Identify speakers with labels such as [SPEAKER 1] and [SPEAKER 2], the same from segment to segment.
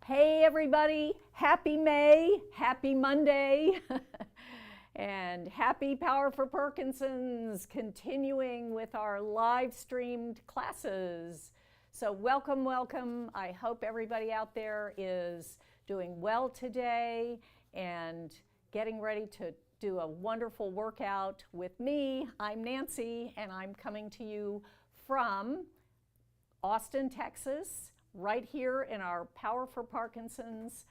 [SPEAKER 1] Hey everybody, happy May, happy Monday, and happy Power for Parkinsons, continuing with our live streamed classes. So welcome, welcome. I hope everybody out there is doing well today and getting ready to do a wonderful workout with me. I'm Nancy and I'm coming to you from Austin, Texas, right here in our Power for Parkinsons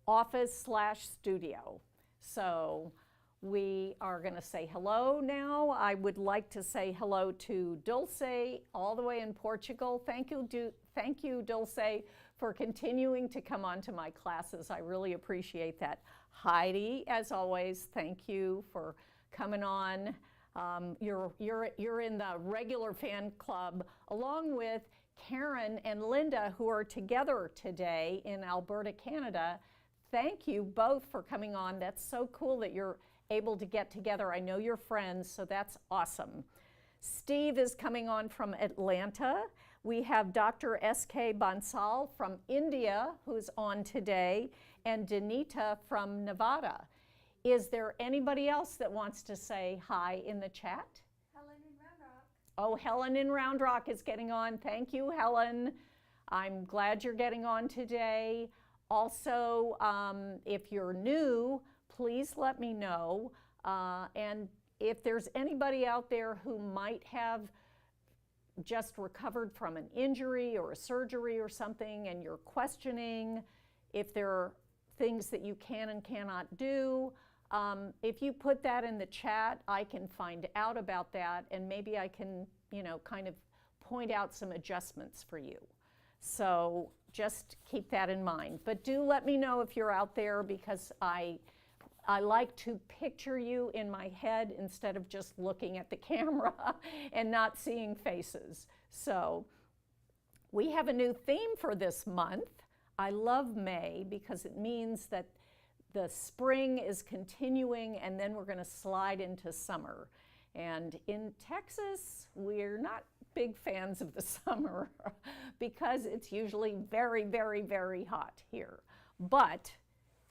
[SPEAKER 1] office/studio. So we are going to say hello now. I would like to say hello to Dulce all the way in Portugal. Thank you, Dulce, for continuing to come on to my classes. I really appreciate that. Heidi, as always, thank you for coming on. You're in the regular fan club along with Karen and Linda, who are together today in Alberta, Canada. Thank you both for coming on. That's so cool that you're able to get together. I know you're friends, so that's awesome. Steve is coming on from Atlanta. We have Dr. S.K. Bansal from India, who's on today, and Danita from Nevada. Is there anybody else that wants to say hi in the chat?
[SPEAKER 2] Helen in Round Rock.
[SPEAKER 1] Oh, Helen in Round Rock is getting on. Thank you, Helen. I'm glad you're getting on today. Also, if you're new, please let me know. And if there's anybody out there who might have just recovered from an injury or a surgery or something and you're questioning if there are things that you can and cannot do, if you put that in the chat, I can find out about that and maybe I can, kind of point out some adjustments for you. So just keep that in mind. But do let me know if you're out there because I like to picture you in my head instead of just looking at the camera and not seeing faces. So we have a new theme for this month. I love May because it means that the spring is continuing and then we're going to slide into summer. And in Texas, we're not big fans of the summer because it's usually very, very, very hot here. But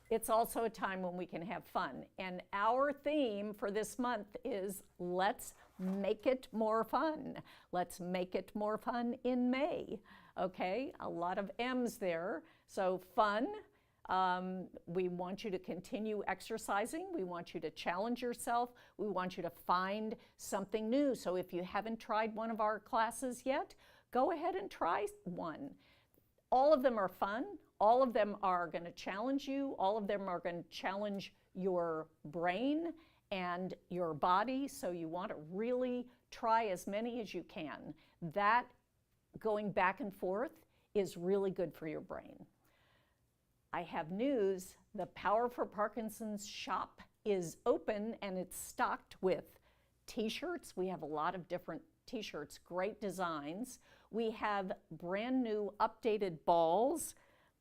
[SPEAKER 1] it's also a time when we can have fun. And our theme for this month is Let's Make It More Fun. Let's make it more fun in May. Okay, a lot of M's there. So fun. We want you to continue exercising. We want you to challenge yourself. We want you to find something new. So if you haven't tried one of our classes yet, go ahead and try one. All of them are fun. All of them are going to challenge you. All of them are going to challenge your brain and your body. So you want to really try as many as you can. That going back and forth is really good for your brain. I have news. The Power for Parkinsons shop is open and it's stocked with t-shirts. We have a lot of different t-shirts, great designs. We have brand new updated balls,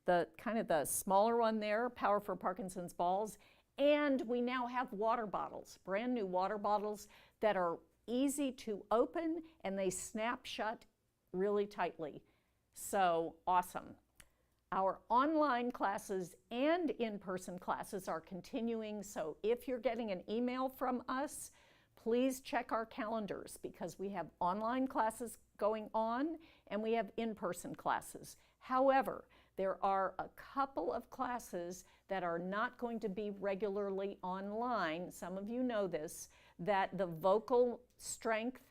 [SPEAKER 1] the kind of the smaller one there, Power for Parkinsons balls. And we now have water bottles, brand new water bottles that are easy to open and they snap shut really tightly. So awesome. Our online classes and in-person classes are continuing, so if you're getting an email from us, please check our calendars because we have online classes going on and we have in-person classes. However, there are a couple of classes that are not going to be regularly online. Some of you know this, that the vocal strength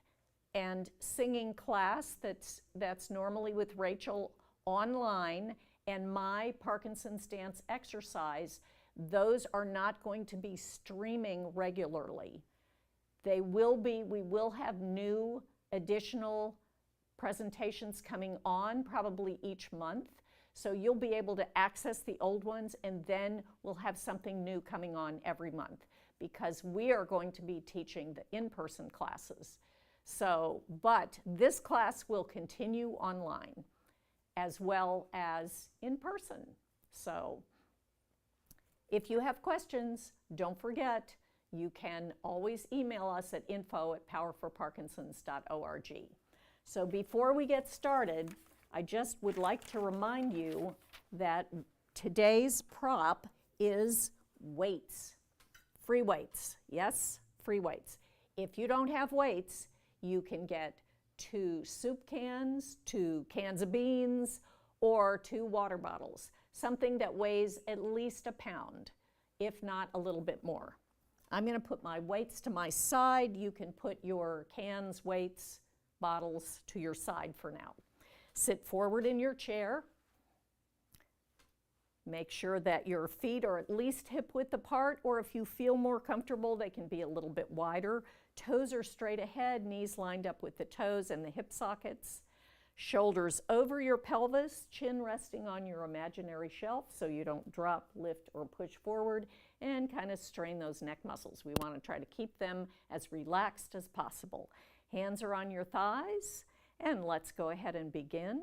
[SPEAKER 1] and singing class that's normally with Rachel online and my Parkinson's dance exercise, those are not going to be streaming regularly. We will have new additional presentations coming on probably each month. So you'll be able to access the old ones and then we'll have something new coming on every month because we are going to be teaching the in-person classes. So, but this class will continue online as well as in person. So if you have questions, don't forget, you can always email us at info@powerforparkinsons.org. So before we get started, I just would like to remind you that Today's prop is weights, free weights. Yes, free weights. If you don't have weights, you can get 2 soup cans, 2 cans of beans, or 2 water bottles, something that weighs at least a pound, if not a little bit more. I'm going to put my weights to my side. You can put your cans, weights, bottles to your side for now. Sit forward in your chair. Make sure that your feet are at least hip width apart, or if you feel more comfortable, they can be a little bit wider. Toes are straight ahead, knees lined up with the toes and the hip sockets. Shoulders over your pelvis, chin resting on your imaginary shelf so you don't drop, lift, or push forward, and kind of strain those neck muscles. We want to try to keep them as relaxed as possible. Hands are on your thighs, and let's go ahead and begin.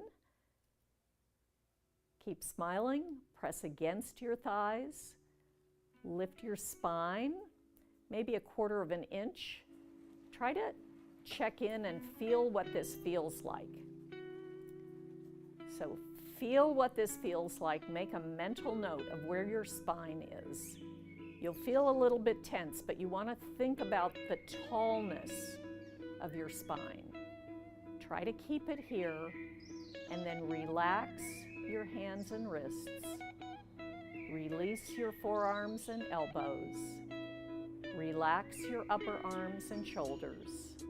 [SPEAKER 1] Keep smiling, press against your thighs, lift your spine, maybe 1/4 of an inch. Try to check in and feel what this feels like. So feel what this feels like. Make a mental note of where your spine is. You'll feel a little bit tense, but you want to think about the tallness of your spine. Try to keep it here, and then relax your hands and wrists. Release your forearms and elbows. Relax your upper arms and shoulders.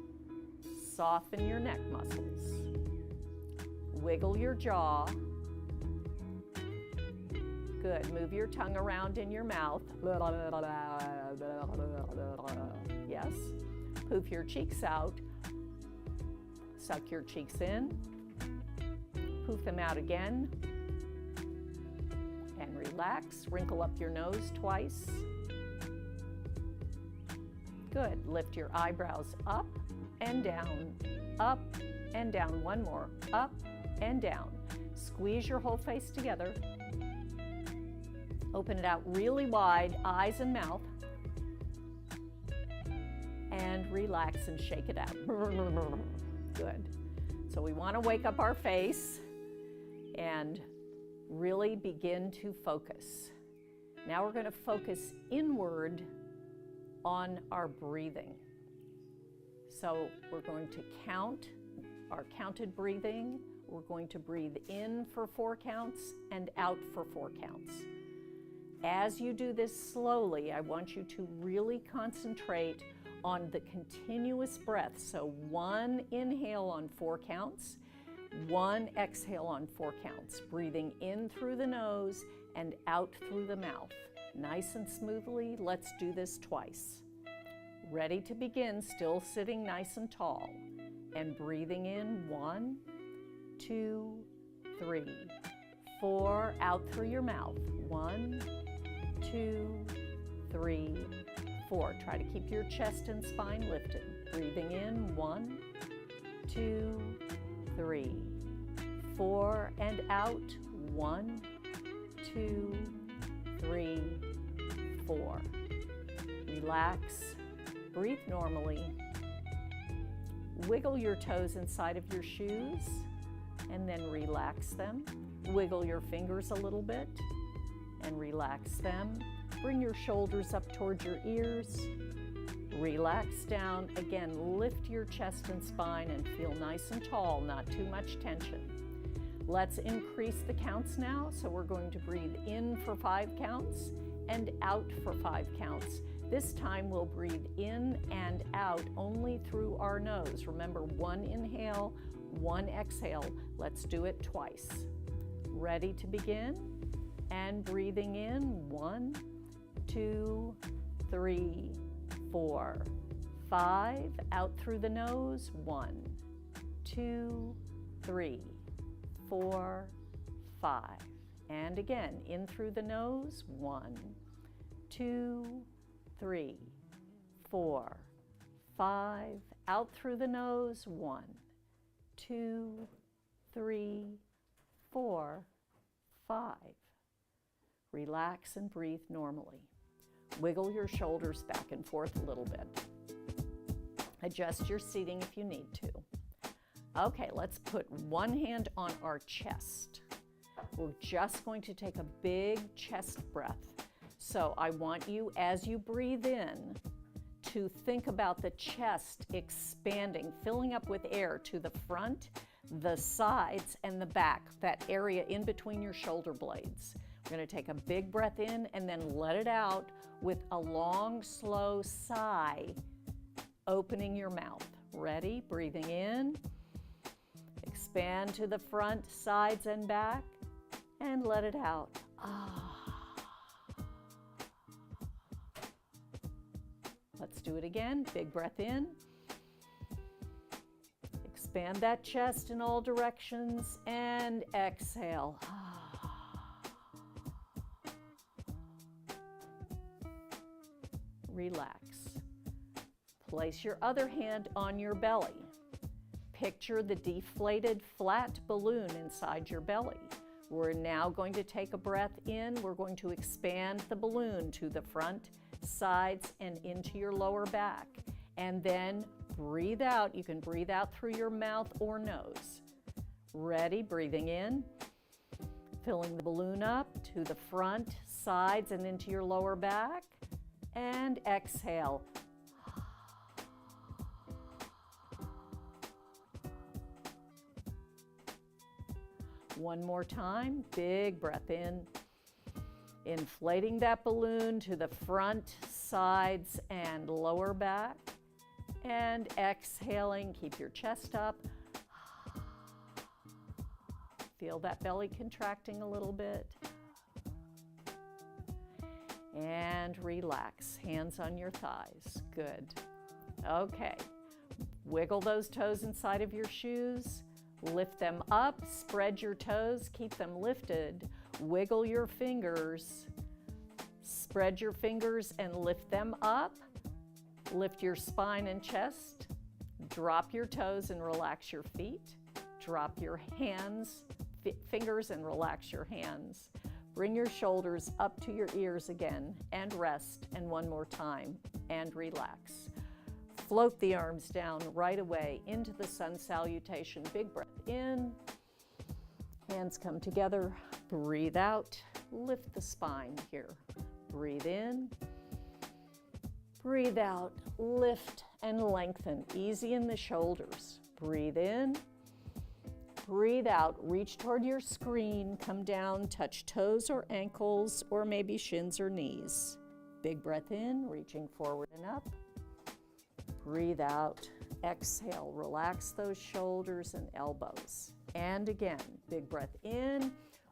[SPEAKER 1] Soften your neck muscles. Wiggle your jaw. Good. Move your tongue around in your mouth. Yes. Poof your cheeks out. Suck your cheeks in. Poof them out again. And relax. Wrinkle up your nose twice. Good. Lift your eyebrows up and down. Up and down. One more. Up and down. Squeeze your whole face together. Open it out really wide, eyes and mouth. And relax and shake it out. Good. So we want to wake up our face and really begin to focus. Now we're going to focus inward on our breathing. So we're going to count our counted breathing. We're going to breathe in for 4 counts and out for 4 counts. As you do this slowly, I want you to really concentrate on the continuous breath. So 1 inhale on 4 counts, 1 exhale on 4 counts, breathing in through the nose and out through the mouth. Nice and smoothly, let's do this twice. Ready to begin, still sitting nice and tall. And breathing in 1, 2, 3, 4, out through your mouth. 1, 2, 3, 4. Try to keep your chest and spine lifted. Breathing in 1, 2, 3, 4, and out 1, 2, 3, 4. Relax, breathe normally. Wiggle your toes inside of your shoes and then relax them. Wiggle your fingers a little bit and relax them. Bring your shoulders up towards your ears. Relax down. Again, lift your chest and spine and feel nice and tall, not too much tension. Let's increase the counts now. So we're going to breathe in for 5 counts and out for 5 counts. This time we'll breathe in and out only through our nose. Remember, 1 inhale, 1 exhale. Let's do it twice. Ready to begin? And breathing in, 1, 2, 3, 4, 5. Out through the nose, 1, 2, 3, 4, 5. And again, in through the nose, 1, 2, 3, 4, 5. Out through the nose, 1, 2, 3, 4, 5. Relax and breathe normally. Wiggle your shoulders back and forth a little bit. Adjust your seating if you need to. Okay, let's put 1 hand on our chest. We're just going to take a big chest breath. So I want you, as you breathe in, to think about the chest expanding, filling up with air to the front, the sides, and the back, that area in between your shoulder blades. We're going to take a big breath in and then let it out with a long, slow sigh, opening your mouth. Ready? Breathing in. Expand to the front, sides, and back, and let it out. Let's do it again. Big breath in. Expand that chest in all directions and exhale. Relax. Place your other hand on your belly. Picture the deflated flat balloon inside your belly. We're now going to take a breath in. We're going to expand the balloon to the front, sides, and into your lower back. And then breathe out. You can breathe out through your mouth or nose. Ready? Breathing in. Filling the balloon up to the front, sides, and into your lower back. And exhale. One more time, big breath in. Inflating that balloon to the front, sides, and lower back. And exhaling, keep your chest up. Feel that belly contracting a little bit. And relax, hands on your thighs, good. Okay, wiggle those toes inside of your shoes. Lift them up, spread your toes, keep them lifted. Wiggle your fingers, spread your fingers and lift them up. Lift your spine and chest. Drop your toes and relax your feet. Drop your hands, fingers and relax your hands. Bring your shoulders up to your ears again and rest, and one more time, and relax. Float the arms down right away into the sun salutation. Big breath in. Hands come together. Breathe out. Lift the spine here. Breathe in. Breathe out. Lift and lengthen. Easy in the shoulders. Breathe in. Breathe out. Reach toward your screen. Come down. Touch toes or ankles or maybe shins or knees. Big breath in. Reaching forward and up. Breathe out, exhale, relax those shoulders and elbows. And again, big breath in,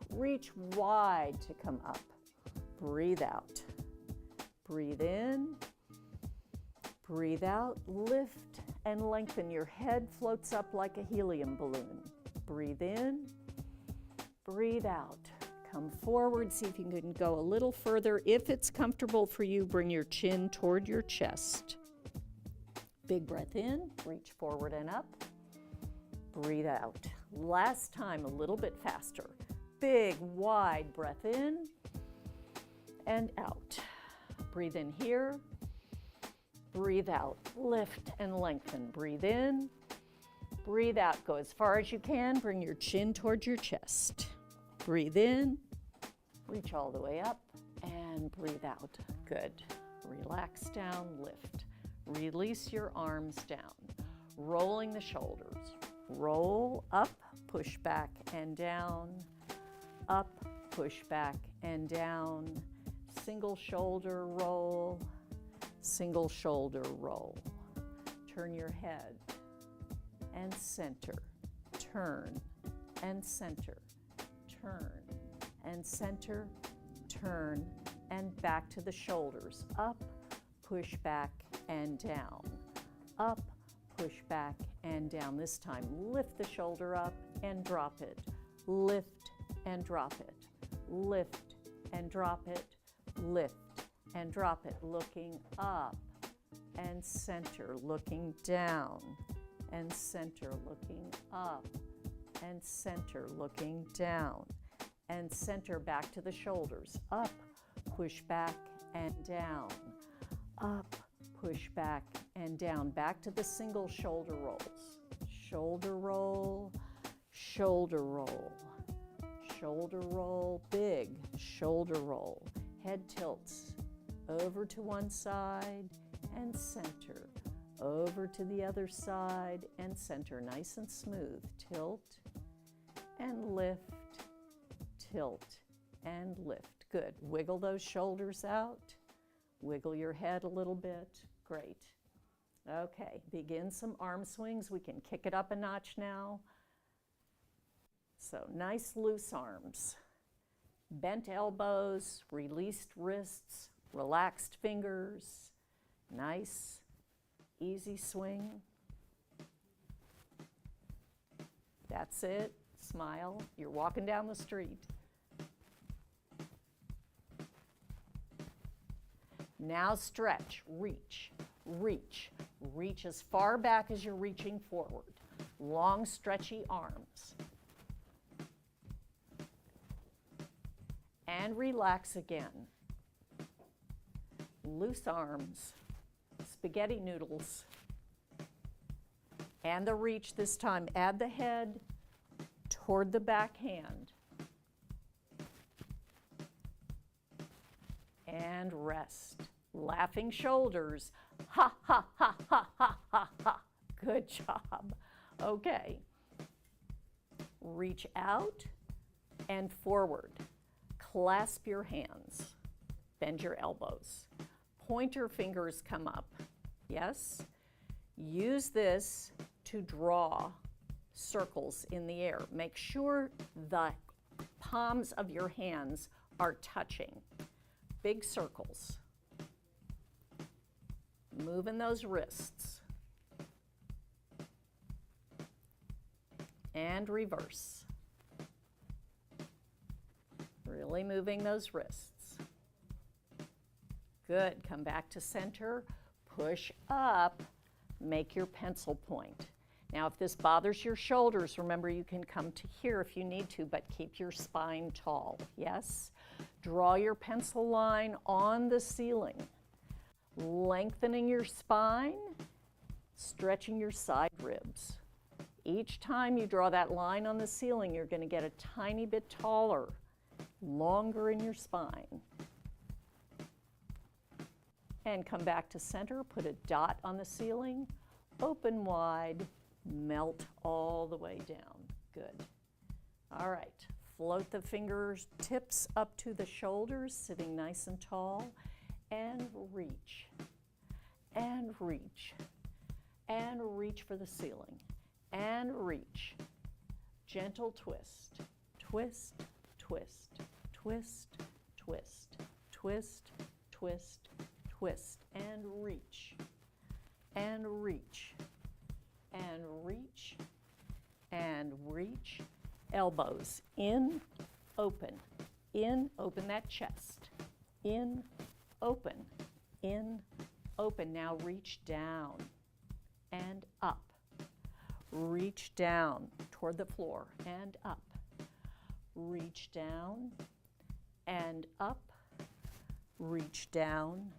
[SPEAKER 1] reach wide to come up. Breathe out. Breathe in, breathe out, lift and lengthen. Your head floats up like a helium balloon. Breathe in, breathe out. Come forward, see if you can go a little further. If it's comfortable for you, bring your chin toward your chest. Big breath in, reach forward and up. Breathe out. Last time, a little bit faster. Big, wide breath in and out. Breathe in here. Breathe out. Lift and lengthen. Breathe in. Breathe out. Go as far as you can. Bring your chin towards your chest. Breathe in. Reach all the way up and breathe out. Good. Relax down, lift. Release your arms down, rolling the shoulders. Roll up, push back and down, up, push back and down. Single shoulder roll, single shoulder roll. Turn your head and center, turn and center, turn and center, turn and back to the shoulders. Up, push back and down, up, push back and down. This time, lift the shoulder up and drop it. Lift and drop it. Lift and drop it. Lift and drop it. Looking up and center, looking down and center, looking up and center, looking down and center back to the shoulders. Up, push back and down. Up, push back and down. Back to the single shoulder rolls. Shoulder roll, shoulder roll, shoulder roll, big shoulder roll. Head tilts over to one side and center, over to the other side and center, nice and smooth. Tilt and lift, tilt and lift. Good. Wiggle those shoulders out. Wiggle your head a little bit. Great. Okay, begin some arm swings. We can kick it up a notch now. So nice loose arms. Bent elbows, released wrists, relaxed fingers. Nice, easy swing. That's it. Smile. You're walking down the street. Now stretch, reach, reach. Reach as far back as you're reaching forward. Long, stretchy arms. And relax again. Loose arms, spaghetti noodles. And the reach this time. Add the head toward the back hand. And rest. Laughing shoulders. Ha, ha, ha, ha, ha, ha, ha. Good job. Okay. Reach out and forward. Clasp your hands. Bend your elbows. Pointer fingers come up. Yes? Use this to draw circles in the air. Make sure the palms of your hands are touching. Big circles. Moving those wrists. And reverse. Really moving those wrists. Good. Come back to center. Push up. Make your pencil point. Now, if this bothers your shoulders, remember you can come to here if you need to, but keep your spine tall. Yes? Draw your pencil line on the ceiling. Lengthening your spine, stretching your side ribs. Each time you draw that line on the ceiling, you're going to get a tiny bit taller, longer in your spine. And come back to center, put a dot on the ceiling, open wide, melt all the way down. Good. All right, float the fingers tips up to the shoulders, sitting nice and tall, and reach, and reach, and reach for the ceiling, and reach. Gentle twist, twist, twist, twist, twist, twist, twist, twist, and reach, and reach, and reach, and reach. Elbows in, open, that chest, in, open, Now reach down and up. Reach down toward the floor and up. Reach down and up. Reach down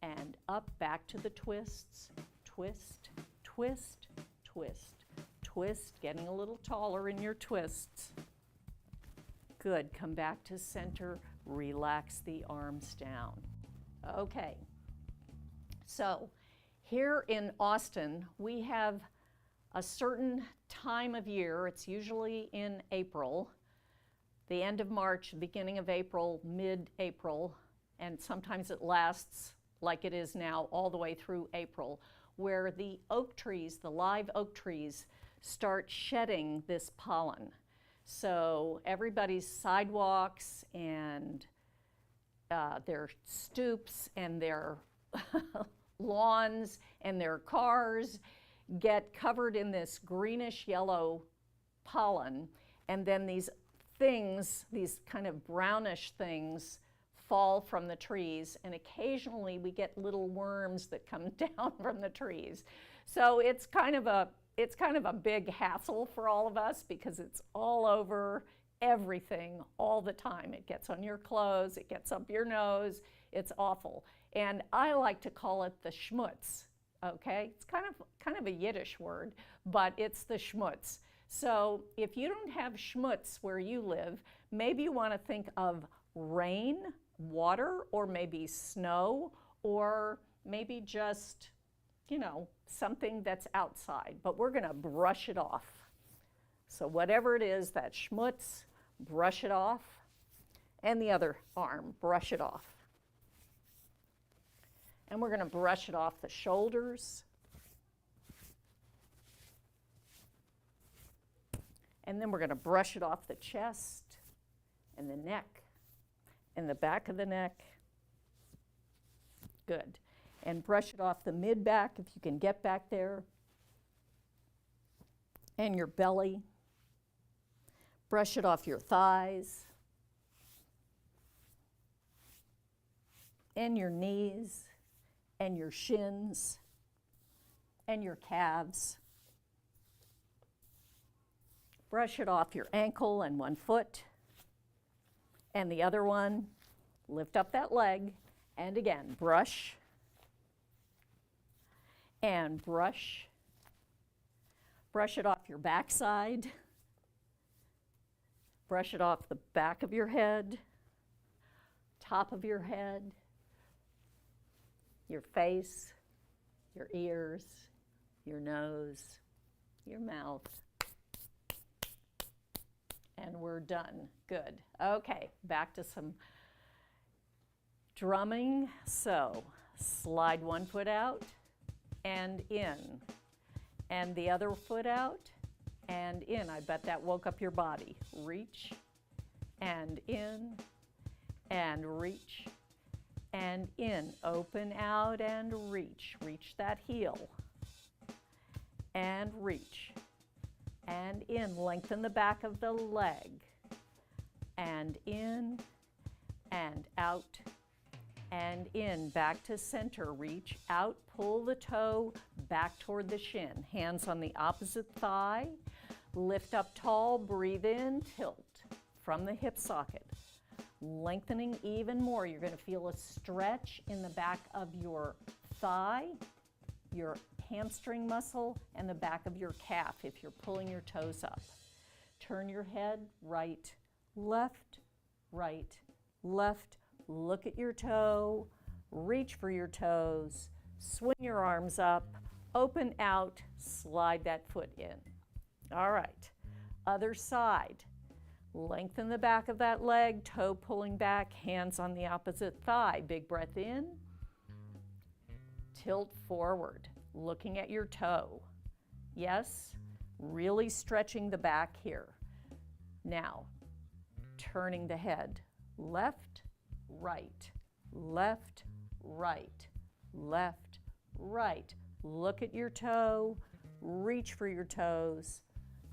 [SPEAKER 1] and up. Back to the twists. Twist, twist, twist, twist. Getting a little taller in your twists. Good. Come back to center. Relax the arms down. Okay. So here in Austin, we have a certain time of year. It's usually in April, the end of March, beginning of April, mid-April, and sometimes it lasts like it is now all the way through April, where the oak trees, the live oak trees, start shedding this pollen. So everybody's sidewalks and their stoops and their lawns and their cars get covered in this greenish yellow pollen, and then these things, these kind of brownish things, fall from the trees, and occasionally we get little worms that come down from the trees. So it's kind of a big hassle for all of us because it's all over everything all the time. It gets on your clothes, it gets up your nose, it's awful. And I like to call it the schmutz, okay? It's kind of a Yiddish word, but it's the schmutz. So if you don't have schmutz where you live, maybe you want to think of rain, water, or maybe snow, or maybe just, you know, something that's outside. But we're going to brush it off. So whatever it is, that schmutz, brush it off. And the other arm, brush it off. And we're going to brush it off the shoulders. And then we're going to brush it off the chest and the neck and the back of the neck. Good. And brush it off the mid-back if you can get back there. And your belly. Brush it off your thighs. And your knees. And your shins. And your calves. Brush it off your ankle and one foot. And the other one. Lift up that leg. And again, brush. And brush. Brush it off your backside. Brush it off the back of your head, top of your head, your face, your ears, your nose, your mouth. And we're done. Good. Okay, back to some drumming. So slide one foot out and in, and the other foot out and in. I bet that woke up your body. Reach and in and reach and in. Open out and reach. Reach that heel and reach and in. Lengthen the back of the leg and in and out and in. Back to center. Reach out, pull the toe back toward the shin. Hands on the opposite thigh. Lift up tall, breathe in, tilt from the hip socket. Lengthening even more. You're going to feel a stretch in the back of your thigh, your hamstring muscle, and the back of your calf if you're pulling your toes up. Turn your head right, left, right, left. Look at your toe, reach for your toes, swing your arms up, open out, slide that foot in. All right, other side. Lengthen the back of that leg, toe pulling back, hands on the opposite thigh. Big breath in, tilt forward, looking at your toe. Yes, really stretching the back here. Now, turning the head, left, right, left, right, left, right. Look at your toe, reach for your toes,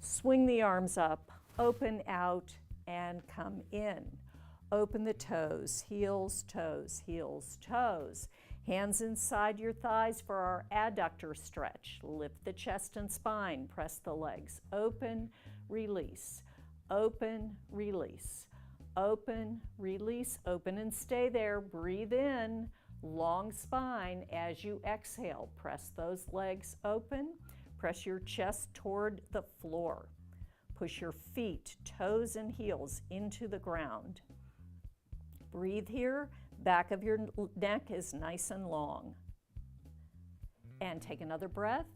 [SPEAKER 1] swing the arms up, open out, and come in. Open the toes, heels, toes, heels, toes. Hands inside your thighs for our adductor stretch. Lift the chest and spine, press the legs. Open, release, open, release. Open, release, open and stay there. Breathe in, long spine. As you exhale, press those legs open. Press your chest toward the floor. Push your feet, toes and heels into the ground. Breathe here. Back of your neck is nice and long. And take another breath.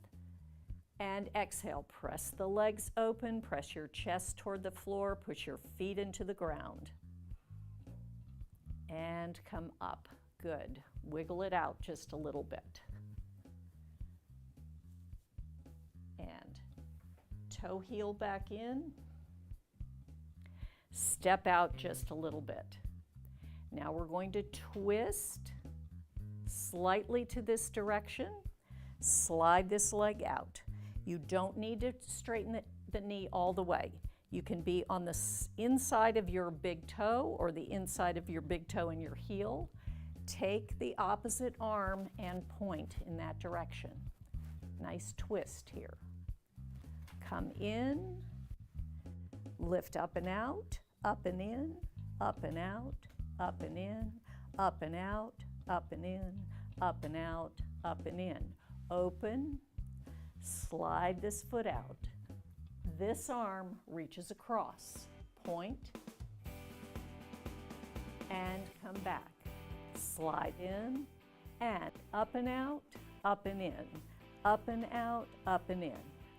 [SPEAKER 1] And exhale. Press the legs open. Press your chest toward the floor. Push your feet into the ground. And come up. Good. Wiggle it out just a little bit. And toe heel back in. Step out just a little bit. Now we're going to twist slightly to this direction. Slide this leg out. You don't need to straighten the knee all the way. You can be on the inside of your big toe or the inside of your big toe and your heel. Take the opposite arm and point in that direction. Nice twist here. Come in, lift up and out, up and in, up and out, up and in, up and out, up and in, up and out, up and in. Open, slide this foot out. this arm reaches across. Point and come back. Slide in and up and out, up and in, up and out, up and in,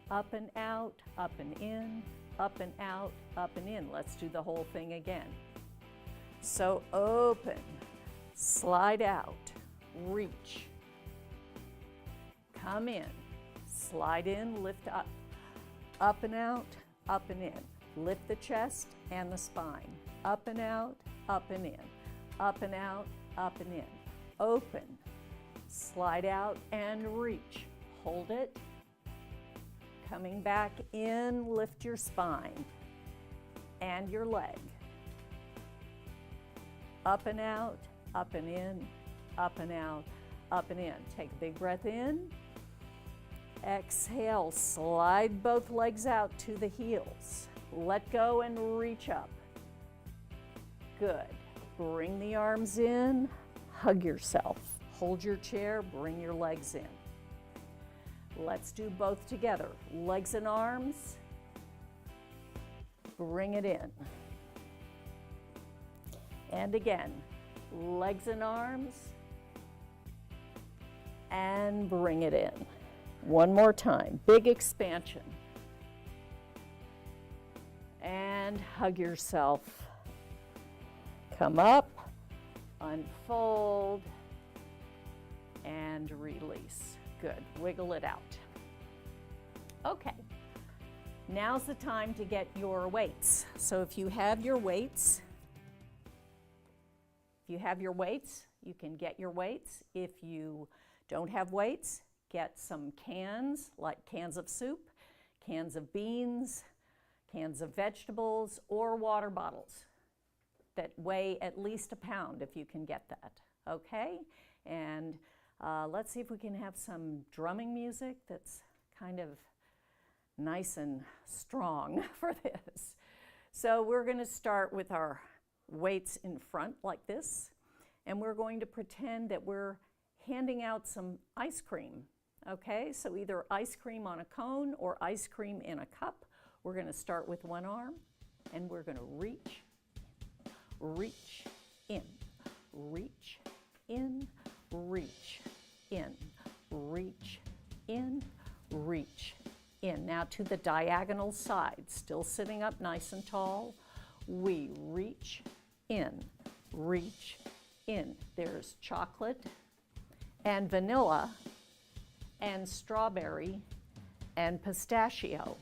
[SPEAKER 1] up and out, up and in, up and out, up and in. Let's do the whole thing again. So open, slide out, reach, come in, slide in, lift up and out, up and in. Lift the chest and the spine, up and out, up and in, up and out, up and in. Open, slide out and reach. Hold it. Coming back in, lift your spine and your leg. Up and out, up and in, up and out, up and in. Take a big breath in. Exhale, slide both legs out to the heels. Let go and reach up. Good. Bring the arms in, hug yourself. Hold your chair, bring your legs in. Let's do both together. Legs and arms. Bring it in. And again, legs and arms. And bring it in. One more time, big expansion. And hug yourself. Come up, unfold, and release. Good, wiggle it out. Okay, now's the time to get your weights. So if you have your weights, you can get your weights. If you don't have weights, get some cans, like cans of soup, cans of beans, cans of vegetables, or water bottles that weigh at least a pound if you can get that, okay? And let's see if we can have some drumming music that's kind of nice and strong for this. So we're going to start with our weights in front like this, and we're going to pretend that we're handing out some ice cream, okay? So either ice cream on a cone or ice cream in a cup. We're going to start with one arm, and we're going to reach, reach, in, reach, in, reach, in, reach, in, reach, in. Now to the diagonal side, still sitting up nice and tall. We reach in, reach in. There's chocolate and vanilla and strawberry and pistachio.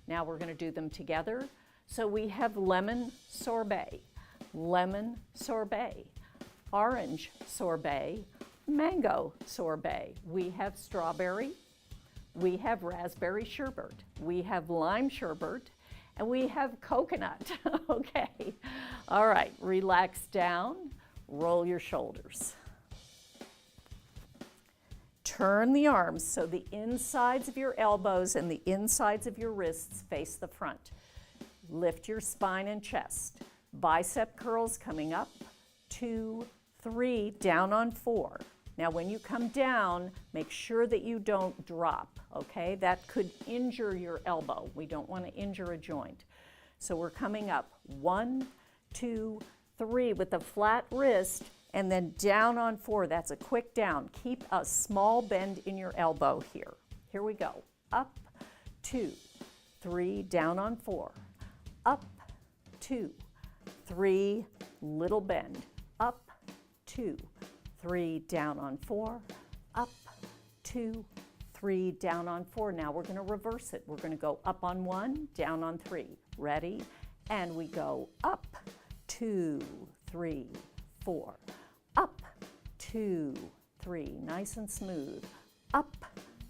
[SPEAKER 1] Now we're going to do them together. So we have lemon sorbet, orange sorbet, mango sorbet. We have strawberry, we have raspberry sherbet, we have lime sherbet, and we have coconut. Okay, all right, relax down, roll your shoulders. Turn the arms so the insides of your elbows and the insides of your wrists face the front. Lift your spine and chest. Bicep curls coming up, 2, 3, down on 4. Now when you come down, make sure that you don't drop, okay? That could injure your elbow. We don't want to injure a joint. So we're coming up, 1, 2, 3 with a flat wrist, and then down on 4. That's a quick down. Keep a small bend in your elbow here. Here we go. Up, 2, 3, down on 4. Up, 2, 3, little bend. Up, 2, 3, down on 4. Up, 2, 3, down on 4. Now we're going to reverse it. We're going to go up on 1, down on 3. Ready? And we go up, 2, 3, 4. Up, 2, 3, nice and smooth. Up,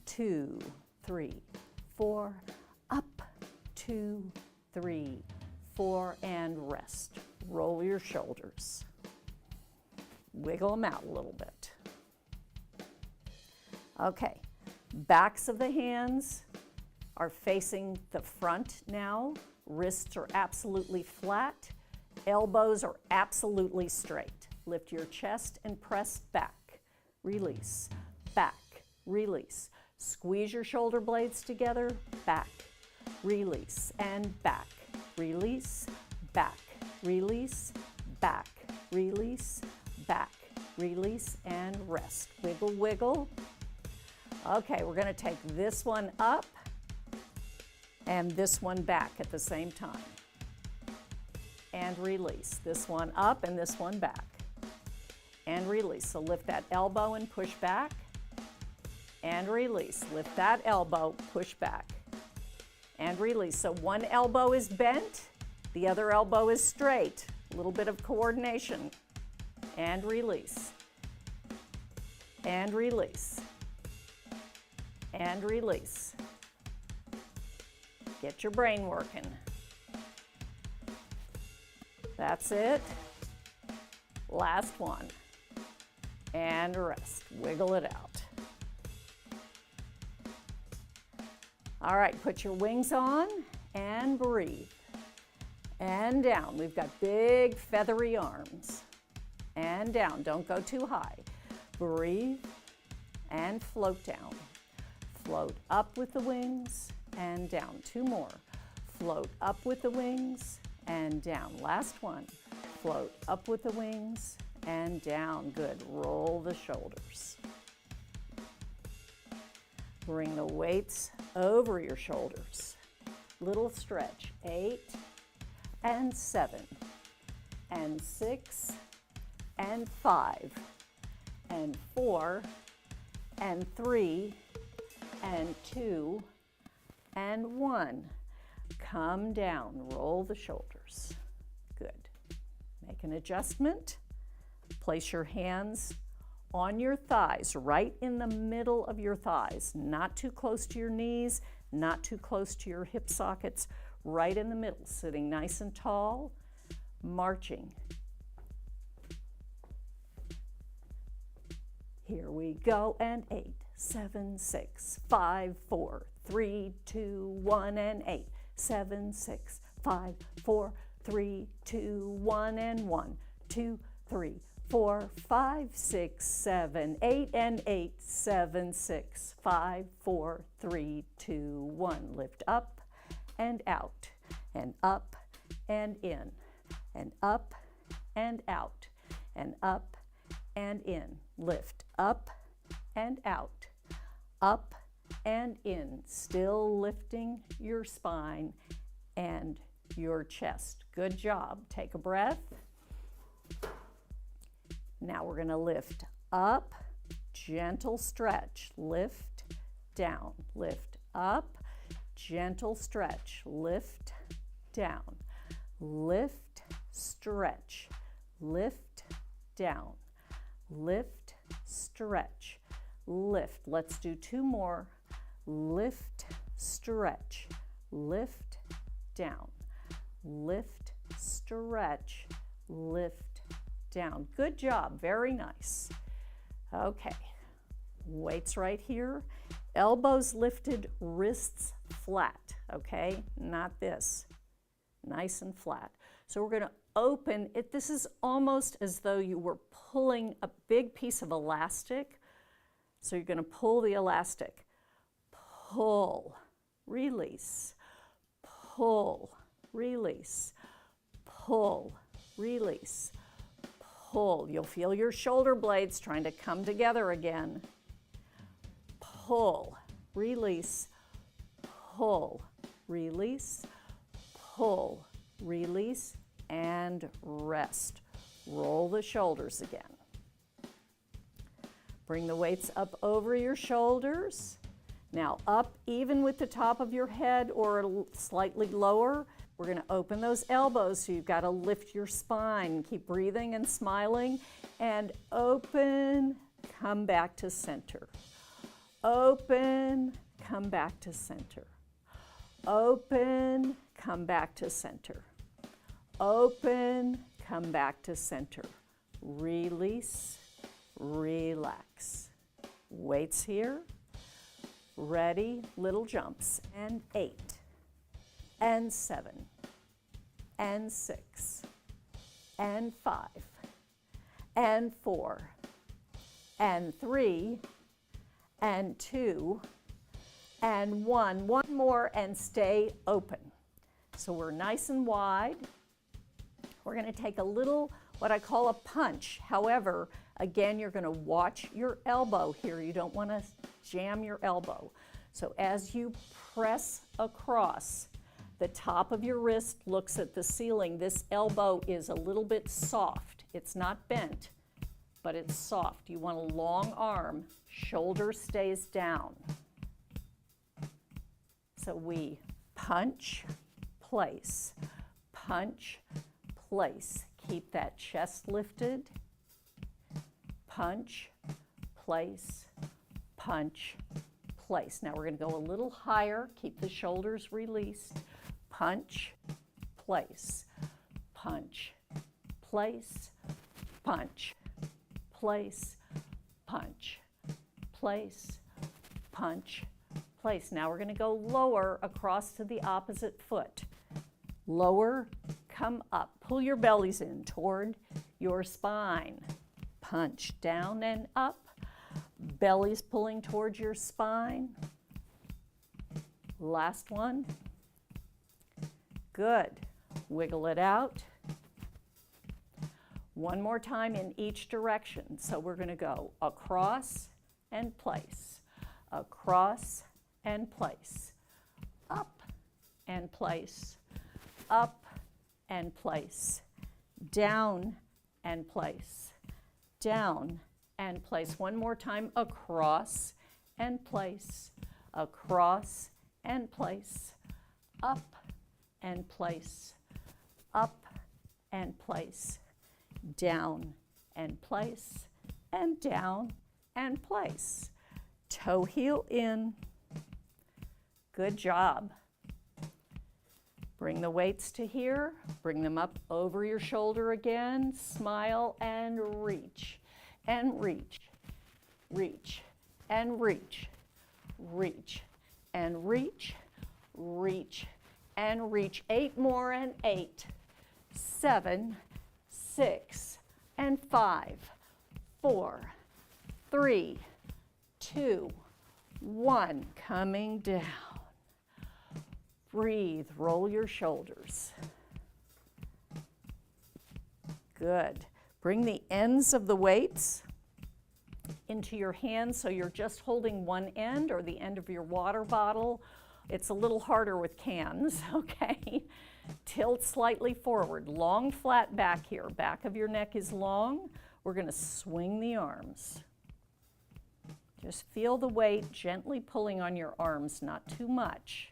[SPEAKER 1] 2, 3, 4. Up, 2, 3, 4, and rest. Roll your shoulders. Wiggle them out a little bit. Okay, backs of the hands are facing the front now. Wrists are absolutely flat. Elbows are absolutely straight. Lift your chest and press back. Release, back, release. Squeeze your shoulder blades together, back, release, and back, release, back, release, back, release, back, release, and rest. Wiggle, wiggle. Okay, we're going to take this one up and this one back at the same time. And release. This one up and this one back. And release. So lift that elbow and push back. And release. Lift that elbow, push back. And release. So one elbow is bent, the other elbow is straight. A little bit of coordination. And release. And release. And release. Get your brain working. That's it. Last one. And rest. Wiggle it out. All right, put your wings on and breathe. And down. We've got big feathery arms. And down. Don't go too high. Breathe and float down. Float up with the wings and down. Two more. Float up with the wings and down. Last one. Float up with the wings and down. Good. Roll the shoulders. Bring the weights over your shoulders. Little stretch. 8 and 7 and 6 and 5 and 4 and 3 and 2 and 1. Come down, roll the shoulders. Good. Make an adjustment. Place your hands on your thighs, right in the middle of your thighs, not too close to your knees, not too close to your hip sockets, right in the middle, sitting nice and tall, marching. Here we go, and 8, 7, 6, 5, 4, 3, 2, 1, and 8, 7, 6, 5, 4, 3, 2, 1, and 1, 2, 3, 4, 5, 6, 7, 8, and 8, 7, 6, 5, 4, 3, 2, 1. Lift up and out, and up and in, and up and out, and up and in. Lift up and out, up and in, still lifting your spine and your chest. Good job. Take a breath. Now we're going to lift up, gentle stretch, lift down, lift up, gentle stretch, lift down, lift, stretch, lift down, lift, stretch, lift. Let's do 2 more. Lift, stretch, lift down, lift, stretch, lift down. Good job, very nice. Okay, weights right here, elbows lifted, wrists flat, okay? Not this, nice and flat. So we're gonna open it. This is almost as though you were pulling a big piece of elastic. So you're gonna pull the elastic, pull, release, pull, release, pull, release, pull. You'll feel your shoulder blades trying to come together again. Pull, release, pull, release, pull, release, and rest. Roll the shoulders again. Bring the weights up over your shoulders. Now up even with the top of your head or slightly lower. We're going to open those elbows, so you've got to lift your spine. Keep breathing and smiling. And open, come back to center. Open, come back to center. Open, come back to center. Open, come back to center. Release, relax. Weights here. Ready, little jumps. And 8, and 7, and 6, and 5, and 4, and 3, and 2, and one more, and stay open. So we're nice and wide. We're going to take a little, what I call a punch. However, again, you're going to watch your elbow here. You don't want to jam your elbow. So as you press across, the top of your wrist looks at the ceiling. This elbow is a little bit soft. It's not bent, but it's soft. You want a long arm. Shoulder stays down. So we punch, place, punch, place. Keep that chest lifted. Punch, place, punch, place. Now we're going to go a little higher. Keep the shoulders released. Punch, place, punch, place, punch, place, punch, place, punch, place. Now we're going to go lower across to the opposite foot. Lower, come up. Pull your bellies in toward your spine. Punch down and up. Belly's pulling towards your spine. Last one. Good. Wiggle it out. One more time in each direction. So we're going to go across and place, across and place, up and place, up and place, down and place, down and place. One more time, across and place, across and place, up and place, up and place, down and place, and down and place. Toe heel in. Good job. Bring the weights to here. Bring them up over your shoulder again. Smile and reach, and reach, reach, and reach, reach, and reach, reach, and reach. 8 more, and 8, 7, 6, and 5, 4, 3, 2, 1. Coming down. Breathe, roll your shoulders. Good. Bring the ends of the weights into your hands so you're just holding one end or the end of your water bottle. It's a little harder with cans, okay? Tilt slightly forward. Long, flat back here. Back of your neck is long. We're going to swing the arms. Just feel the weight gently pulling on your arms, not too much.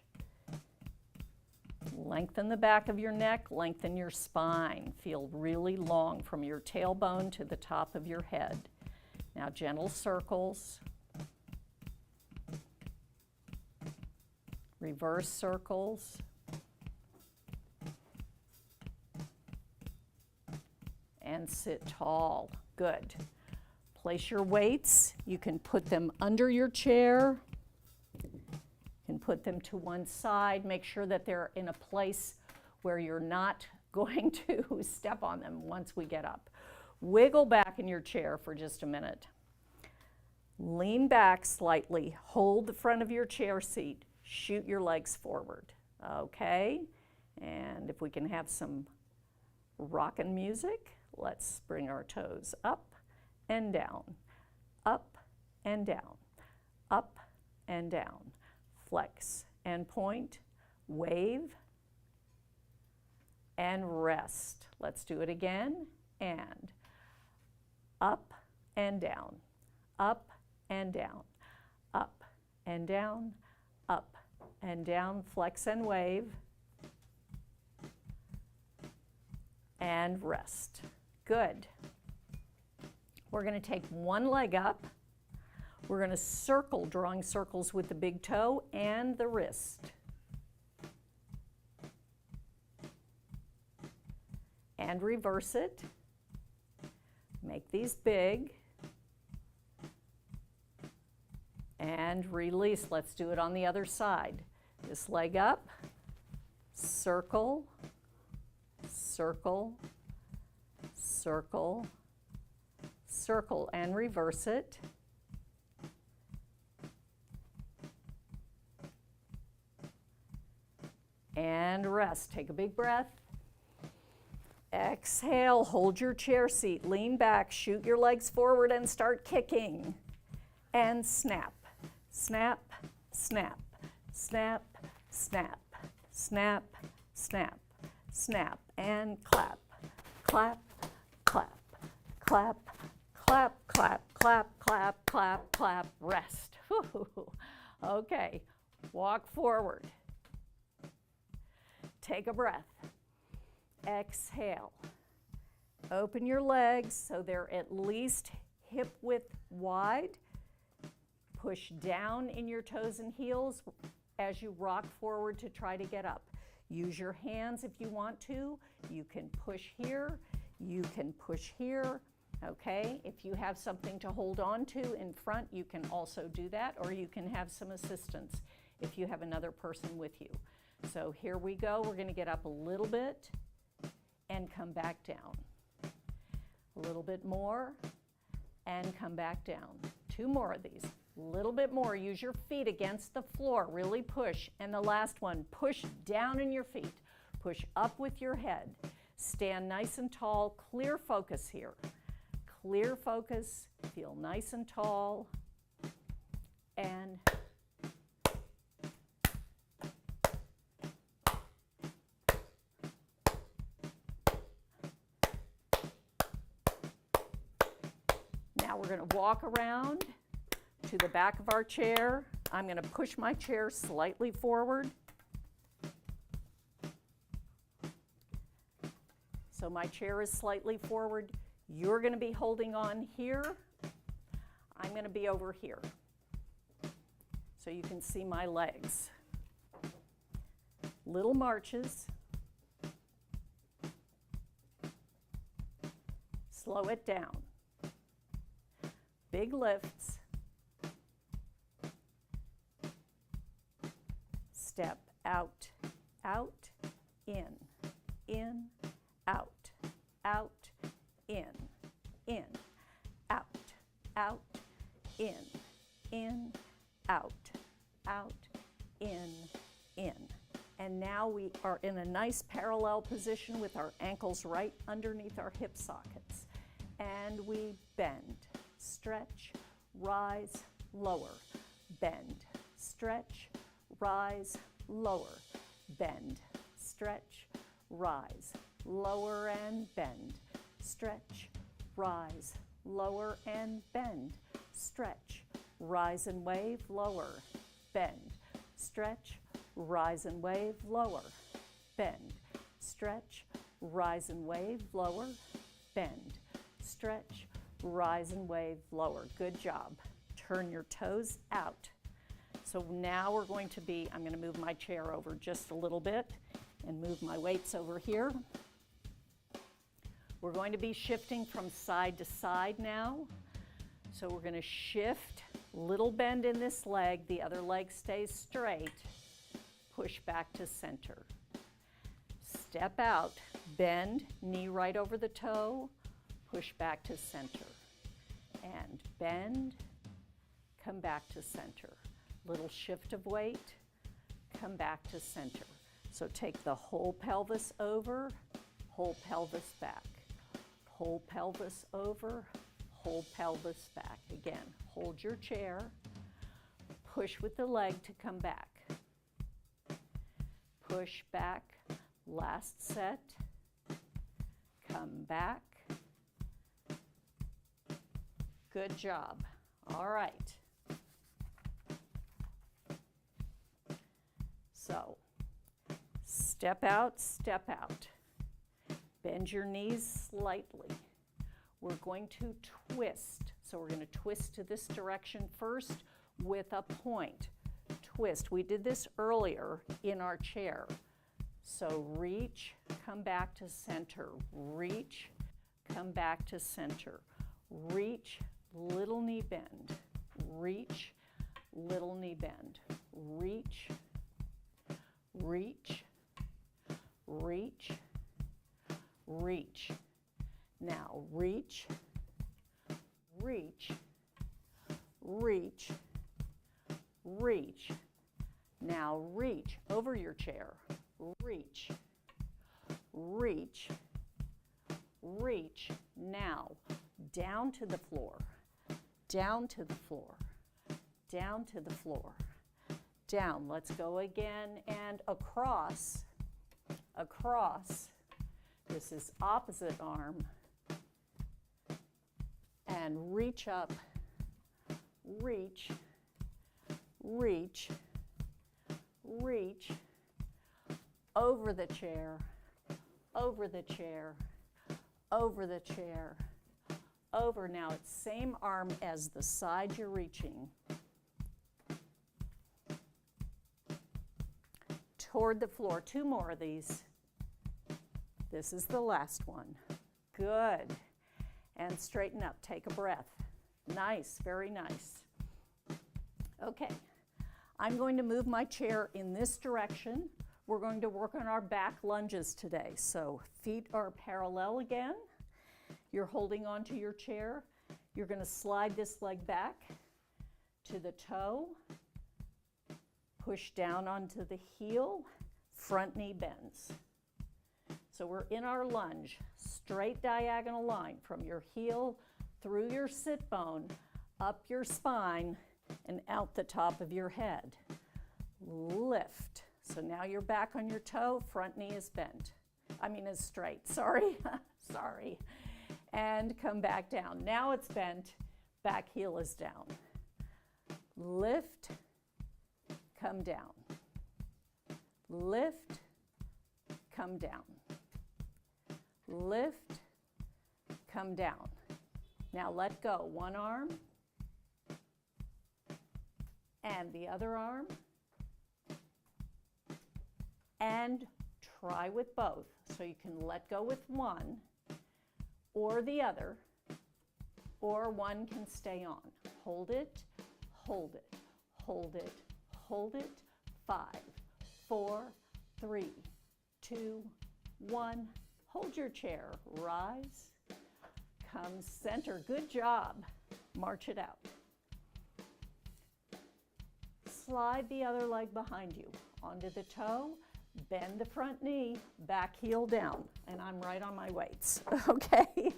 [SPEAKER 1] Lengthen the back of your neck, lengthen your spine. Feel really long from your tailbone to the top of your head. Now gentle circles. Reverse circles. And sit tall. Good. Place your weights. You can put them under your chair. You can put them to one side. Make sure that they're in a place where you're not going to step on them once we get up. Wiggle back in your chair for just a minute. Lean back slightly. Hold the front of your chair seat. Shoot your legs forward. Okay? And if we can have some rockin' music, let's bring our toes up and down, up and down, up and down. Flex and point, wave, and rest. Let's do it again. And up and down, up and down, up and down, up and down. Flex and wave. And rest. Good. We're going to take one leg up. We're going to circle, drawing circles with the big toe and the wrist. And reverse it. Make these big. And release. Let's do it on the other side. This leg up. Circle. Circle, circle, circle, and reverse it. and rest. Take a big breath. Exhale, hold your chair seat, lean back, shoot your legs forward and start kicking. And snap, snap, snap, snap, snap, snap, snap, snap, and clap, clap, clap, clap, clap, clap, clap, clap, clap, clap, rest. Okay, walk forward. Take a breath. Exhale. Open your legs so they're at least hip width wide. Push down in your toes and heels as you rock forward to try to get up. Use your hands if you want to. You can push here. You can push here. Okay, if you have something to hold on to in front, you can also do that, or you can have some assistance if you have another person with you. So here we go. We're going to get up a little bit and come back down. A little bit more and come back down. 2 more of these. A little bit more. Use your feet against the floor. Really push. And the last one, push down in your feet. Push up with your head. Stand nice and tall. Clear focus here. Clear focus. Feel nice and tall. And now we're going to walk around to the back of our chair. I'm going to push my chair slightly forward. So my chair is slightly forward. You're going to be holding on here. I'm going to be over here. So you can see my legs. Little marches. Slow it down. Big lifts. Step out, out, in, out, out, in, out, out, in, out, out, in. And now we are in a nice parallel position with our ankles right underneath our hip sockets. And we bend, stretch, rise, lower, bend, stretch, rise, lower, bend, stretch, rise, lower and bend, stretch, rise, lower and bend, stretch, rise and wave, lower, bend, stretch, rise and wave, lower, bend, stretch, rise and wave, lower, bend, stretch, rise and wave, lower. Good job. Turn your toes out. So now we're going to be, I'm going to move my chair over just a little bit and move my weights over here. We're going to be shifting from side to side now. So we're going to shift, little bend in this leg, the other leg stays straight, push back to center. Step out, bend, knee right over the toe, push back to center. And bend, come back to center. Little shift of weight, come back to center. So take the whole pelvis over, whole pelvis back. Whole pelvis over, whole pelvis back. Again, hold your chair, push with the leg to come back. Push back, last set, come back. Good job. All right. So, step out, step out. Bend your knees slightly. We're going to twist. So we're going to twist to this direction first with a point. Twist. We did this earlier in our chair. So reach, come back to center. Reach, come back to center. Reach, little knee bend. Reach, little knee bend. Reach, reach, reach, reach. Now reach, reach, reach, reach. Now reach over your chair. reach, reach, reach. Now, down to the floor, down to the floor, down to the floor, down. Let's go again, and across, across. This is opposite arm, and reach up, reach, reach, reach, over the chair, over the chair, over the chair, over. Now it's same arm as the side you're reaching. Toward the floor. 2 more of these. This is the last one. Good. And straighten up. Take a breath. Nice, very nice. Okay, I'm going to move my chair in this direction. We're going to work on our back lunges today. So feet are parallel again. You're holding onto your chair. You're going to slide this leg back to the toe. Push down onto the heel. Front knee bends. So we're in our lunge. Straight diagonal line from your heel through your sit bone, up your spine, and out the top of your head. Lift. So now you're back on your toe, front knee is bent. Is straight, sorry, sorry. And come back down. Now it's bent, back heel is down. Lift, come down. Lift, come down. Lift, come down. Now let go. One arm and the other arm. And try with both. So you can let go with one or the other, or one can stay on. Hold it, hold it, hold it, hold it. 5, 4, 3, 2, 1. Hold your chair. Rise. Come center. Good job. March it out. Slide the other leg behind you onto the toe. Bend the front knee, back heel down, and I'm right on my weights, okay?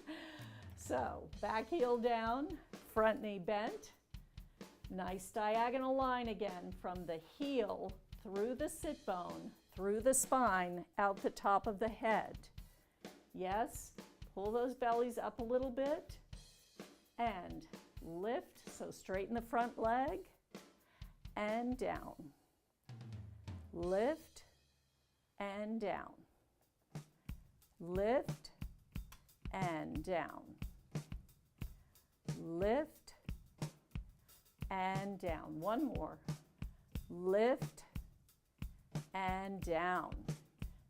[SPEAKER 1] So, back heel down, front knee bent. Nice diagonal line again from the heel through the sit bone, through the spine, out the top of the head. Yes, pull those bellies up a little bit, and lift, so straighten the front leg, and down. Lift, and down. Lift and down. Lift and down. One more. Lift and down.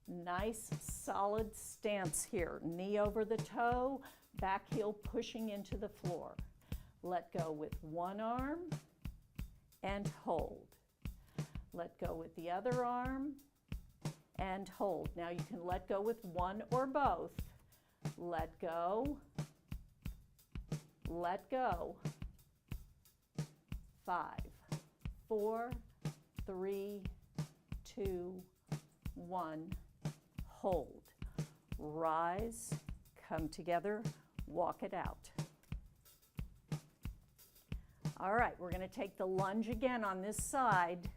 [SPEAKER 1] Nice solid stance here. Knee over the toe, back heel pushing into the floor. Let go with one arm and hold. Let go with the other arm and hold. Now you can let go with one or both. Let go. Let go. 5, 4, 3, 2, 1. Hold. Rise. Come together. Walk it out. All right, we're going to take the lunge again on this side.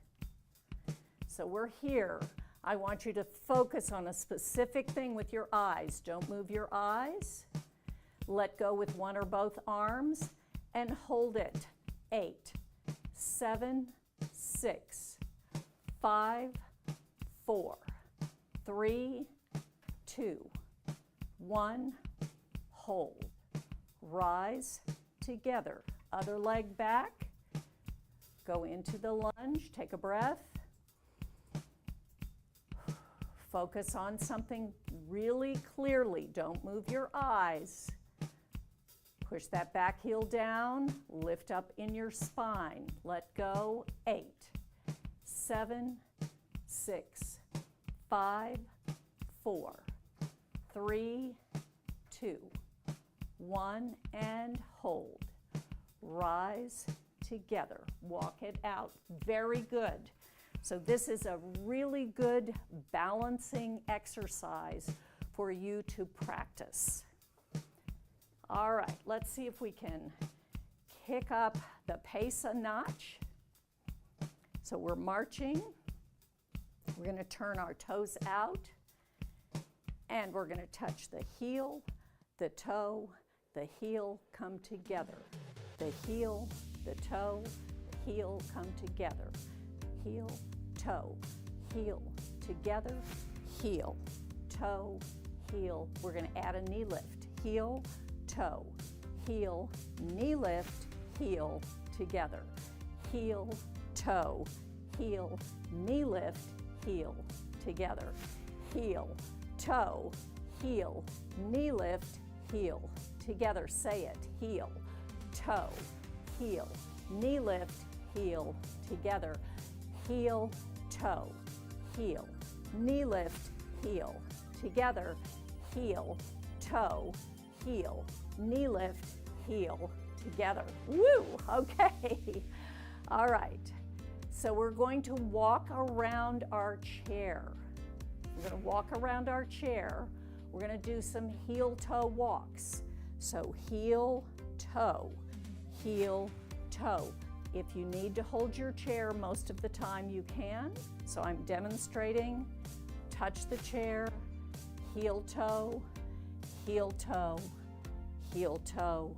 [SPEAKER 1] So we're here. I want you to focus on a specific thing with your eyes. Don't move your eyes. Let go with one or both arms and hold it. 8, 7, 6, 5, 4, 3, 2, 1. Hold. Rise together. Other leg back. Go into the lunge. Take a breath. Focus on something really clearly. Don't move your eyes. Push that back heel down. Lift up in your spine. Let go. 8, 7, 6, 5, 4, 3, 2, 1, and hold. Rise together. Walk it out. Very good. So this is a really good balancing exercise for you to practice. All right, let's see if we can kick up the pace a notch. So we're marching. We're going to turn our toes out, and we're going to touch the heel, the toe, the heel come together. The heel, the toe, the heel come together. Heel, toe, heel, together, heel, toe, heel. We're going to add a knee lift. Heel, toe, heel, knee lift, heel, together. Heel, toe, heel, knee lift, heel, together. Heel, toe, heel, knee lift, heel, together. Say it. Heel, toe, heel, knee lift, heel, together. Heel, toe, heel, knee lift, heel, together. Heel, toe, heel, knee lift, heel, together. Woo! Okay. All right. So we're going to walk around our chair. We're going to walk around our chair. We're going to do some heel-toe walks. So heel, toe, heel, toe. If you need to hold your chair most of the time, you can. So I'm demonstrating. Touch the chair, heel, toe, heel, toe, heel, toe.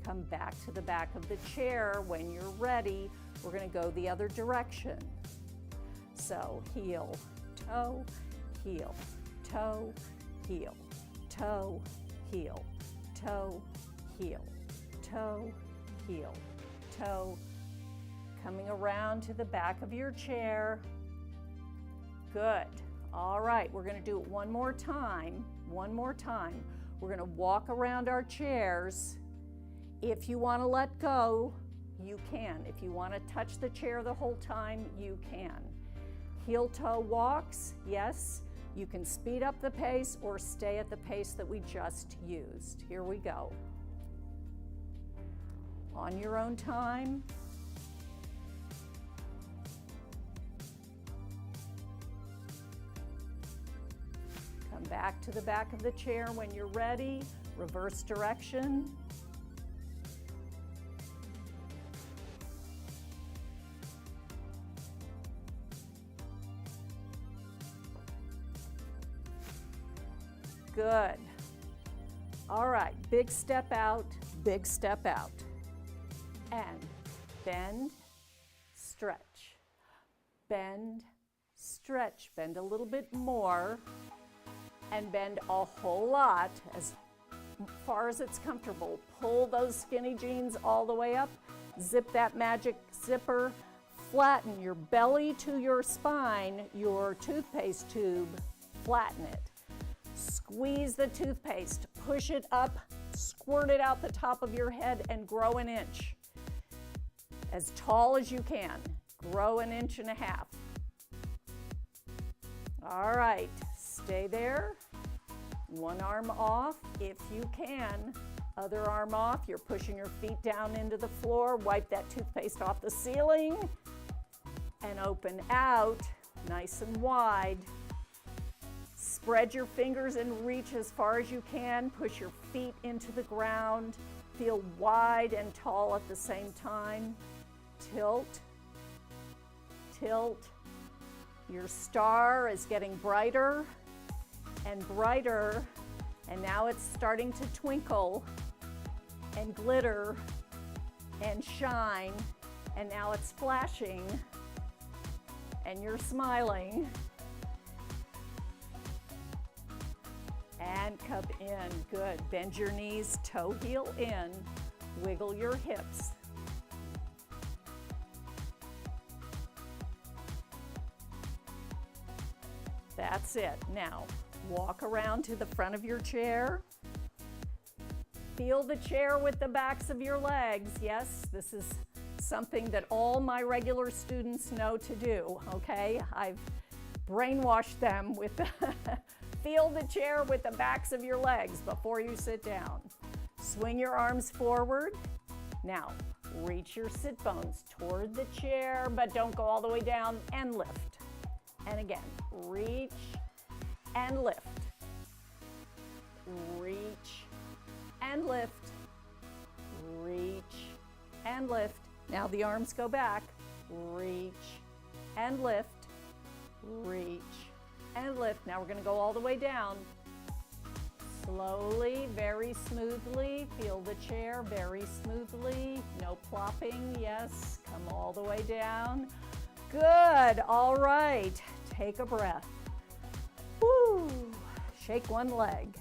[SPEAKER 1] Come back to the back of the chair. When you're ready, we're going to go the other direction. So heel, toe, heel, toe, heel, toe, heel, toe, heel, toe, heel, toe. Coming around to the back of your chair. Good. All right, we're going to do it one more time. One more time. We're going to walk around our chairs. If you want to let go, you can. If you want to touch the chair the whole time, you can. Heel-toe walks, yes. You can speed up the pace or stay at the pace that we just used. Here we go. On your own time. Come back to the back of the chair when you're ready. Reverse direction. Good. All right, big step out, big step out. And bend, stretch. Bend, stretch. Bend a little bit more. And bend a whole lot, as far as it's comfortable. Pull those skinny jeans all the way up. Zip that magic zipper. Flatten your belly to your spine, your toothpaste tube. Flatten it. Squeeze the toothpaste. Push it up. Squirt it out the top of your head and grow an inch. As tall as you can. Grow an inch and a half. All right. Stay there. One arm off if you can. Other arm off. You're pushing your feet down into the floor. Wipe that toothpaste off the ceiling. And open out. Nice and wide. Spread your fingers and reach as far as you can. Push your feet into the ground. Feel wide and tall at the same time. Tilt. Tilt. Your star is getting brighter and brighter, and now it's starting to twinkle and glitter and shine, and now it's flashing and you're smiling. And cup in. Good. Bend your knees, toe heel in. Wiggle your hips. That's it. Now, walk around to the front of your chair. Feel the chair with the backs of your legs. Yes, this is something that all my regular students know to do, okay? I've brainwashed them with feel the chair with the backs of your legs before you sit down. Swing your arms forward. Now, Reach your sit bones toward the chair, but don't go all the way down, and lift. And again, reach and lift. Reach and lift. Reach and lift. Now the arms go back. Reach and lift. Reach and lift. Now we're going to go all the way down. Slowly, very smoothly. Feel the chair very smoothly. No plopping. Yes, come all the way down. Good. All right. Take a breath. Woo. Shake one leg.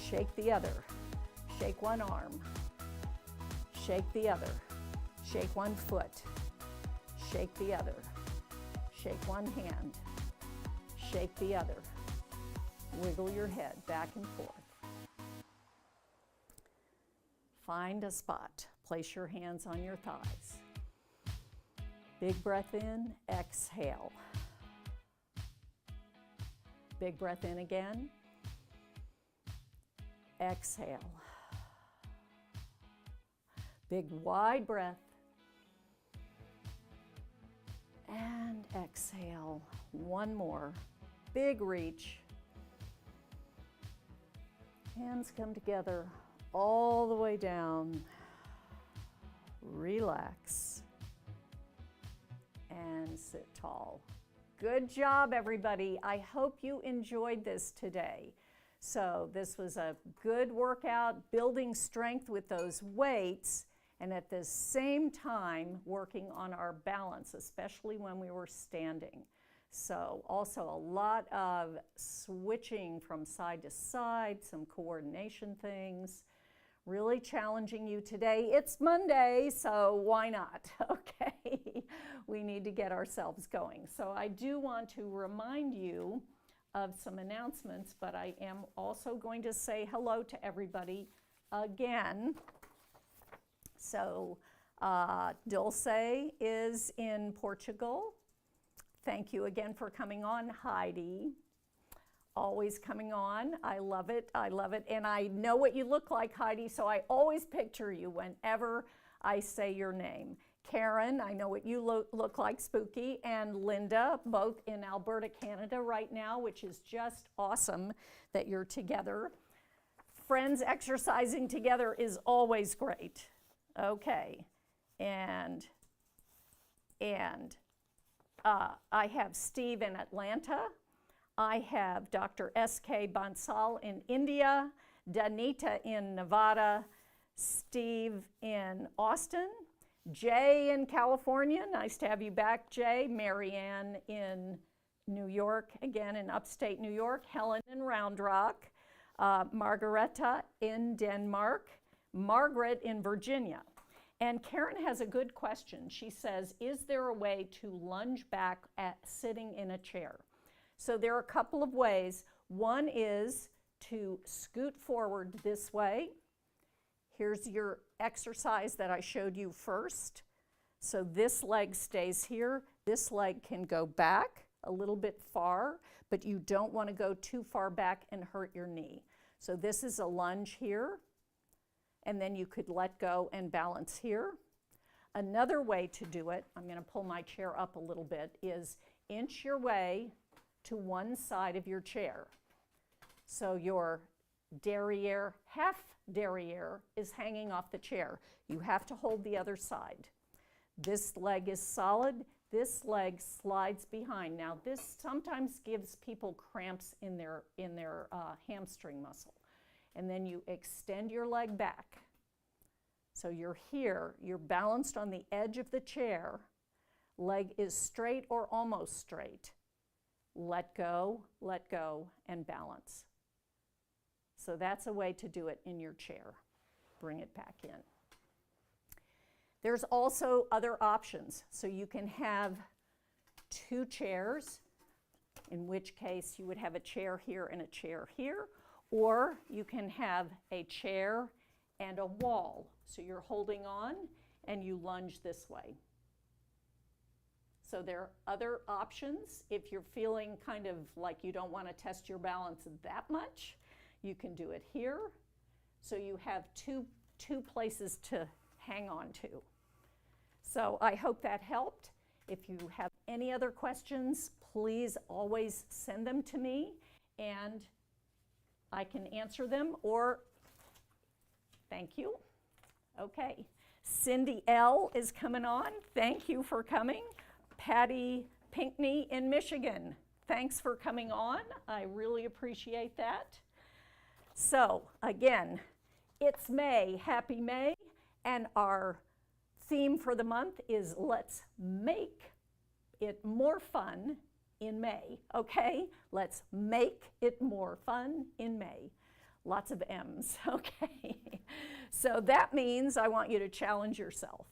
[SPEAKER 1] Shake the other. Shake one arm. Shake the other. Shake one foot. Shake the other. Shake one hand. Shake the other. Wiggle your head back and forth. Find a spot. Place your hands on your thighs. Big breath in, exhale. Big breath in again. Exhale. Big wide breath. And exhale. One more. Big reach. Hands come together all the way down. Relax. And sit tall. Good job, everybody. I hope you enjoyed this today. So this was a good workout, building strength with those weights, and at the same time working on our balance, especially when we were standing. So also a lot of switching from side to side, some coordination things. Really challenging you today. It's Monday, so why not? Okay, we need to get ourselves going. So I do want to remind you of some announcements, but I am also going to say hello to everybody again. So Dulce is in Portugal. Thank you again for coming on, Heidi. Always coming on. I love it. I love it. And I know what you look like, Heidi, so I always picture you whenever I say your name. Karen, I know what you look like, Spooky, and Linda, both in Alberta, Canada right now, which is just awesome that you're together. Friends exercising together is always great. Okay. And I have Steve in Atlanta. I have Dr. S.K. Bansal in India, Danita in Nevada, Steve in Austin, Jay in California. Nice to have you back, Jay. Marianne in New York, again in upstate New York. Helen in Round Rock. Margareta in Denmark. Margaret in Virginia. And Karen has a good question. She says, is there a way to lunge back at sitting in a chair? So there are a couple of ways. One is to scoot forward this way. Here's your exercise that I showed you first. So this leg stays here. This leg can go back a little bit far, but you don't want to go too far back and hurt your knee. So this is a lunge here. And then you could let go and balance here. Another way to do it, I'm going to pull my chair up a little bit, is inch your way to one side of your chair. So your derriere, half derriere, is hanging off the chair. You have to hold the other side. This leg is solid. This leg slides behind. Now this sometimes gives people cramps in their hamstring muscle. And then you extend your leg back. So you're here, you're balanced on the edge of the chair. Leg is straight or almost straight. Let go, and balance. So that's a way to do it in your chair. Bring it back in. There's also other options. So you can have two chairs, in which case you would have a chair here and a chair here. Or you can have a chair and a wall. So you're holding on and you lunge this way. So there are other options. If you're feeling kind of like you don't want to test your balance that much, you can do it here. So you have two places to hang on to. So I hope that helped. If you have any other questions, please always send them to me and I can answer them, or thank you. Okay, Cindy L. is coming on. Thank you for coming. Patty Pinkney in Michigan, thanks for coming on. I really appreciate that. So again, it's May, happy May, and our theme for the month is let's make it more fun in May, okay? Let's make it more fun in May. Lots of M's, okay? So that means I want you to challenge yourself.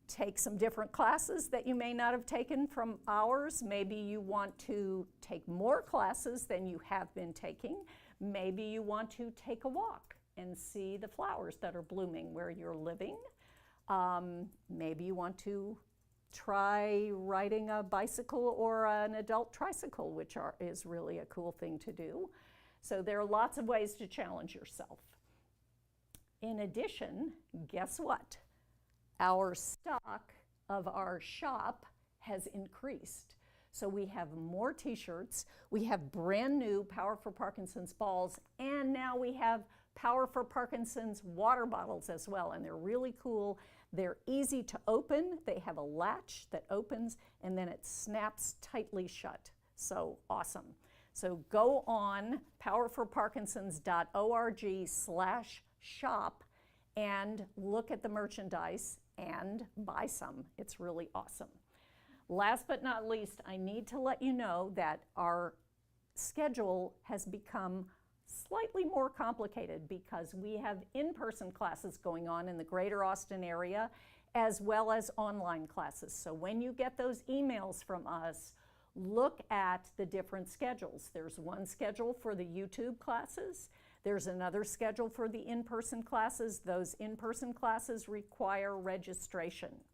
[SPEAKER 1] Take some different classes that you may not have taken from ours. Maybe you want to take more classes than you have been taking. Maybe you want to take a walk and see the flowers that are blooming where you're living. Maybe you want to try riding a bicycle or an adult tricycle, which is really a cool thing to do. So there are lots of ways to challenge yourself. In addition, guess what? Our stock of our shop has increased. So we have more t-shirts, we have brand new Power for Parkinson's balls, and now we have Power for Parkinson's water bottles as well, and they're really cool. They're easy to open. They have a latch that opens and then it snaps tightly shut. So awesome. So go on powerforparkinsons.org/shop and look at the merchandise and buy some. It's really awesome. Last but not least, I need to let you know that our schedule has become slightly more complicated because we have in-person classes going on in the greater Austin area as well as online classes. So when you get those emails from us, look at the different schedules. There's one schedule for the YouTube classes. There's another schedule for the in-person classes. Those in-person classes require registration.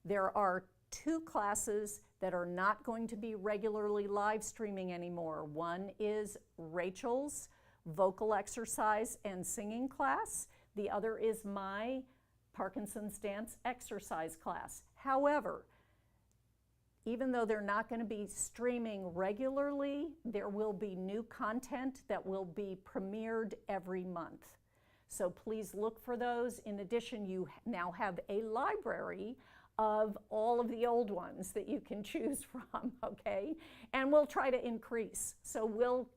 [SPEAKER 1] There are 2 classes that are not going to be regularly live streaming anymore. One is Rachel's vocal exercise and singing class. The other is my Parkinson's dance exercise class. However, even though they're not going to be streaming regularly, there will be new content that will be premiered every month. So please look for those. In addition, you now have a library of all of the old ones that you can choose from, okay? And we'll try to increase. So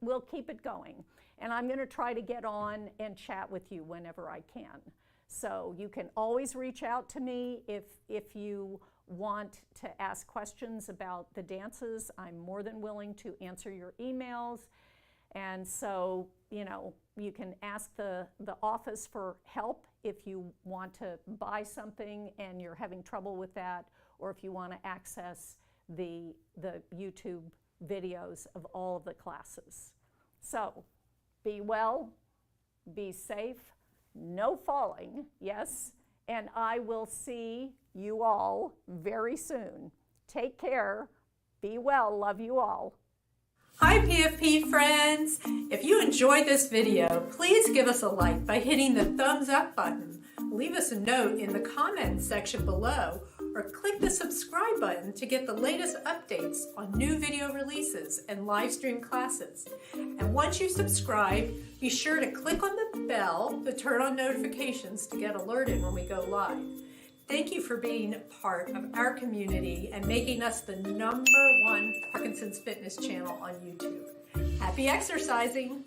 [SPEAKER 1] we'll keep it going. And I'm going to try to get on and chat with you whenever I can. So you can always reach out to me if you want to ask questions about the dances. I'm more than willing to answer your emails. And so, you know, you can ask the office for help if you want to buy something and you're having trouble with that, or if you want to access the YouTube videos of all of the classes. So be well, be safe, no falling, yes, and I will see you all very soon. Take care, be well, love you all.
[SPEAKER 2] Hi PFP friends! If you enjoyed this video, please give us a like by hitting the thumbs up button. Leave us a note in the comments section below, or click the subscribe button to get the latest updates on new video releases and live stream classes. And once you subscribe, be sure to click on the bell to turn on notifications to get alerted when we go live. Thank you for being part of our community and making us the #1 Parkinson's fitness channel on YouTube. Happy exercising!